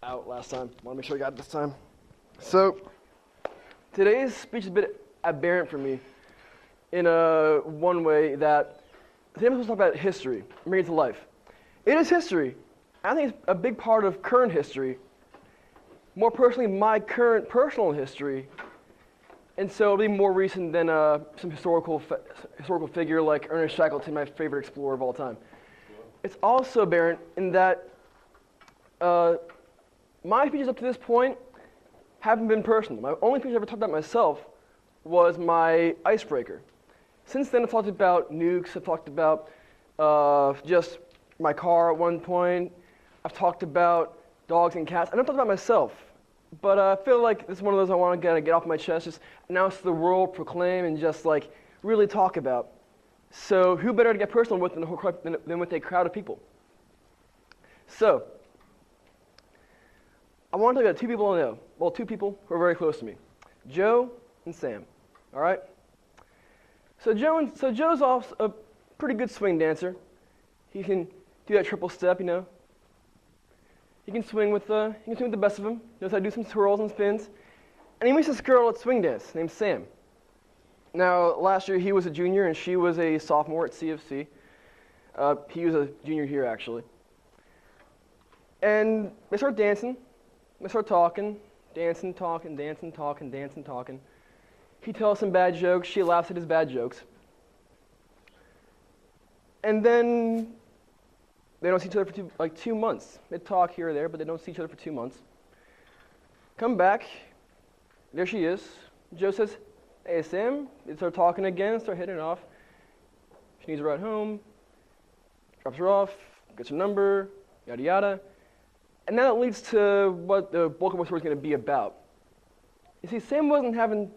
out last time. Want to make sure I got it this time. So, today's speech is a bit aberrant for me in one way that today I'm supposed to talk about history, bring it to life. It is history. I think it's a big part of current history. More personally, my current personal history. And so it'll be more recent than some historical figure like Ernest Shackleton, my favorite explorer of all time. It's also aberrant in that my speeches up to this point haven't been personal. My only speech I ever talked about myself was my icebreaker. Since then, I've talked about nukes. I've talked about just my car at one point. I've talked about dogs and cats. I don't talk about myself, but I feel like this is one of those I want to get off my chest, just announce to the world, proclaim, and just like really talk about. So who better to get personal with than with a crowd of people? So I want to talk about two people I know. Well, two people who are very close to me, Joe and Sam. All right. So Joe's off a pretty good swing dancer. He can do that triple step, you know. He can swing with the best of them. Knows how to do some twirls and spins. And he meets this girl at swing dance named Sam. Now, last year he was a junior and she was a sophomore at CFC. He was a junior here actually. And they start dancing. They start talking, dancing, talking. He tells some bad jokes. She laughs at his bad jokes. And then they don't see each other for 2 months. They talk here or there, but they don't see each other for 2 months. Come back. There she is. Joe says, "Hey, Sam." They start talking again, start hitting it off. She needs a ride home. Drops her off, gets her number, yada yada. And that leads to what the bulk of my story is going to be about. You see, Sam wasn't having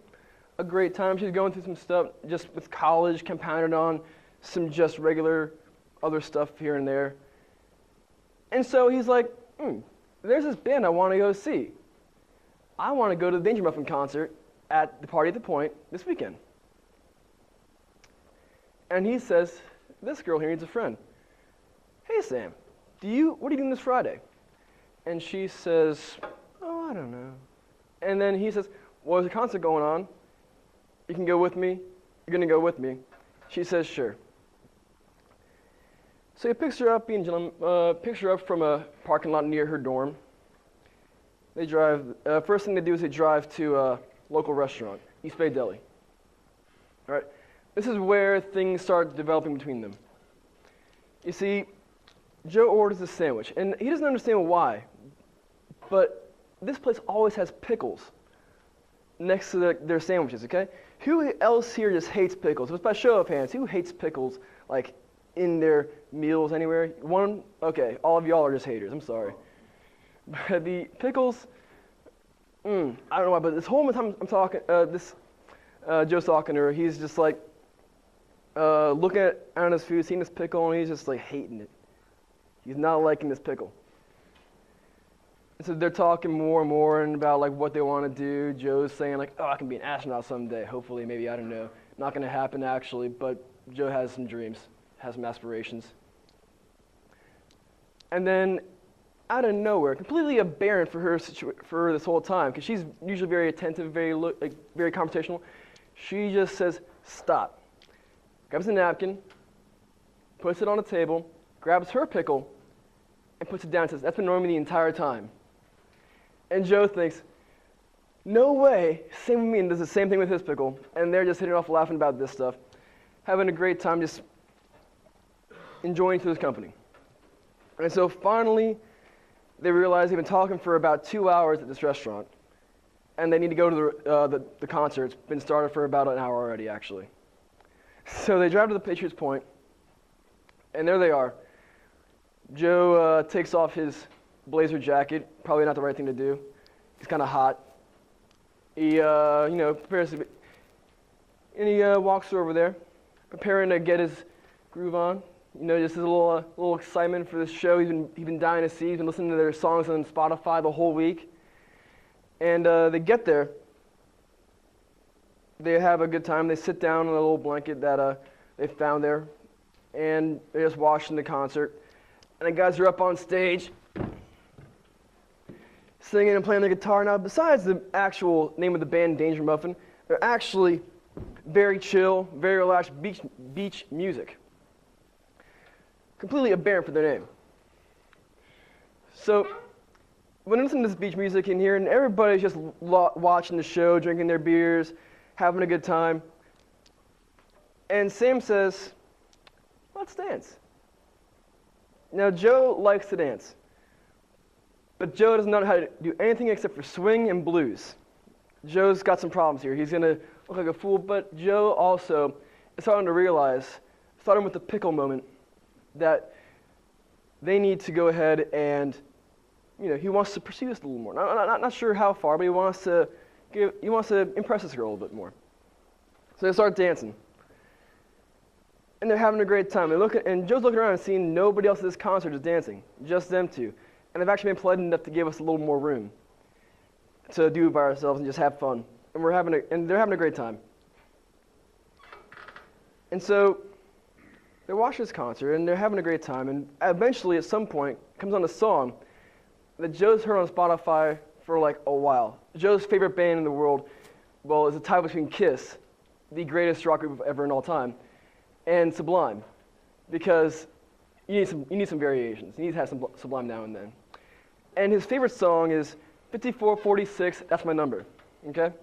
a great time. She was going through some stuff just with college, compounded on some just regular other stuff here and there. And so he's like, there's this band I want to go see. I want to go to the Danger Muffin concert at the Party at the Point this weekend. And he says, this girl here needs a friend. Hey, Sam, what are you doing this Friday? And she says, oh, I don't know. And then he says, well, there's a concert going on. You can go with me. You're going to go with me. She says, sure. So he picks her up, picks her up from a parking lot near her dorm. They drive. First thing they do is they drive to a local restaurant, East Bay Deli. All right. This is where things start developing between them. You see, Joe orders a sandwich, and he doesn't understand why, but this place always has pickles next to their sandwiches, okay? Who else here just hates pickles? Just by show of hands, who hates pickles, like, in their meals anywhere? One? Okay, all of y'all are just haters, I'm sorry. But the pickles, I don't know why, but this whole time I'm talking, Joe's talking to her, he's just like, looking at his food, seeing this pickle, and he's just like hating it. He's not liking this pickle. And so they're talking more and more and about like what they want to do. Joe's saying like, oh, I can be an astronaut someday. Hopefully, maybe, I don't know. Not going to happen actually, but Joe has some dreams, has some aspirations. And then out of nowhere, completely aberrant for her this whole time, because she's usually very attentive, very conversational. She just says, stop. Grabs a napkin, puts it on the table, grabs her pickle, and puts it down and says, that's been annoying me the entire time. And Joe thinks, no way, same with me, and does the same thing with his pickle. And they're just hitting off laughing about this stuff, having a great time, just enjoying each other's company. And so finally, they realize they've been talking for about 2 hours at this restaurant, and they need to go to the concert. It's been started for about an hour already, actually. So they drive to the Patriots Point, and there they are. Joe takes off his blazer jacket, probably not the right thing to do. He's kind of hot. He, prepares to, and he walks over there, preparing to get his groove on. You know, just a little excitement for this show. He's been dying to see. He's been listening to their songs on Spotify the whole week. And they get there. They have a good time. They sit down on a little blanket that they found there, and they're just watching the concert. And the guys are up on stage, singing and playing the guitar. Now, besides the actual name of the band, Danger Muffin, they're actually very chill, very relaxed beach music. Completely aberrant for their name. So, when I listen to this beach music in here, and everybody's just watching the show, drinking their beers, having a good time, and Sam says, let's dance. Now, Joe likes to dance, but Joe doesn't know how to do anything except for swing and blues. Joe's got some problems here. He's going to look like a fool, but Joe also is starting to realize, starting with the pickle moment, that they need to go ahead and, he wants to pursue this a little more. Not sure how far, but he wants to impress this girl a little bit more. So they start dancing. And they're having a great time. And Joe's looking around and seeing nobody else at this concert is dancing, just them two. And they've actually been polite enough to give us a little more room to do it by ourselves and just have fun. And they're having a great time. And so they're watching this concert and they're having a great time. And eventually, at some point, comes on a song that Joe's heard on Spotify for like a while. Joe's favorite band in the world, well, is a tie between Kiss, the greatest rock group ever in all time, and Sublime, because you need some variations. You need to have some Sublime now and then. And his favorite song is 5446, That's My Number. Okay?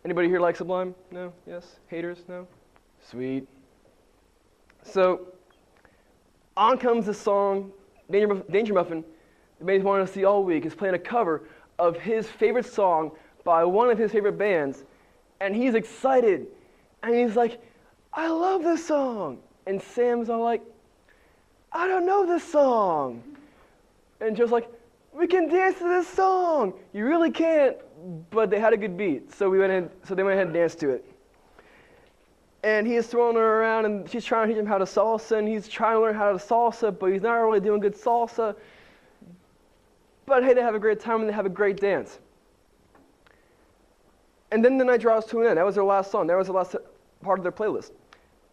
Anybody here like Sublime? No? Yes? Haters? No? Sweet. So, on comes this song, Danger Muffin, the band he's wanted to see all week, is playing a cover of his favorite song by one of his favorite bands, and he's excited, and he's like, I love this song. And Sam's all like, I don't know this song. And Joe's like, we can dance to this song. You really can't, but they had a good beat, so they went ahead and danced to it. And he is throwing her around, and she's trying to teach him how to salsa, and he's trying to learn how to salsa, but he's not really doing good salsa. But hey, they have a great time, and they have a great dance. And then the night draws to an end. That was their last song. That was the last part of their playlist.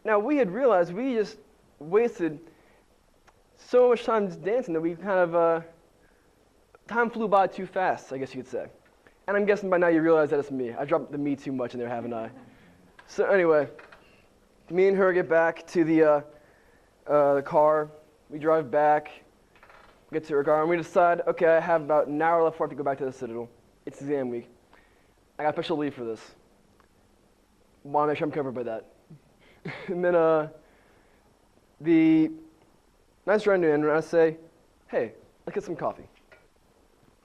Now, we had realized we just wasted so much time just dancing that we kind of, time flew by too fast, I guess you could say. And I'm guessing by now you realize that it's me. I dropped the me too much in there, haven't I? So anyway, me and her get back to the car. We drive back, get to her car, and we decide, okay, I have about an hour left before I have to go back to the Citadel. It's exam week. I got special leave for this. Want to make sure I'm covered by that. And then the night's running to end, and I say, hey, let's get some coffee.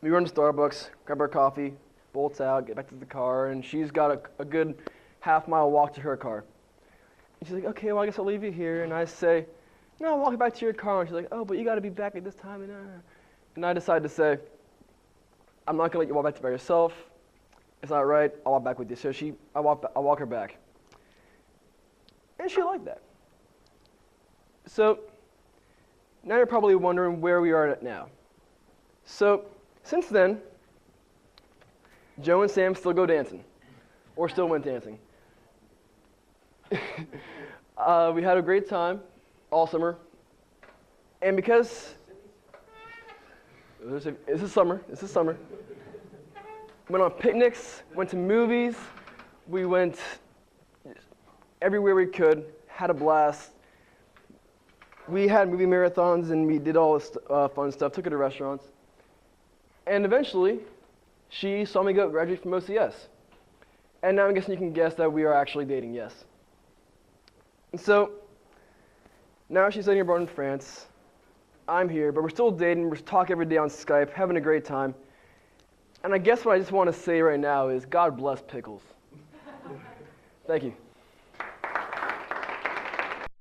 We run to Starbucks, grab our coffee, bolts out, get back to the car, and she's got a good half-mile walk to her car. And she's like, okay, well, I guess I'll leave you here. And I say, no, I'll walk back to your car. And she's like, oh, but you got to be back at this time. And I decide to say, I'm not going to let you walk back by yourself. It's not right. I'll walk back with you. So I walk her back. And she liked that. So now you're probably wondering where we are at now. So since then, Joe and Sam still go dancing, or still went dancing. We had a great time all summer, and because this is summer, went on picnics, went to movies, we went everywhere we could, had a blast. We had movie marathons and we did all this fun stuff, took her to restaurants. And eventually, she saw me graduate from OCS. And now I'm guessing you can guess that we are actually dating, yes. And so, now she's sitting abroad in France. I'm here, but we're still dating. We're talking every day on Skype, having a great time. And I guess what I just want to say right now is God bless pickles. Thank you.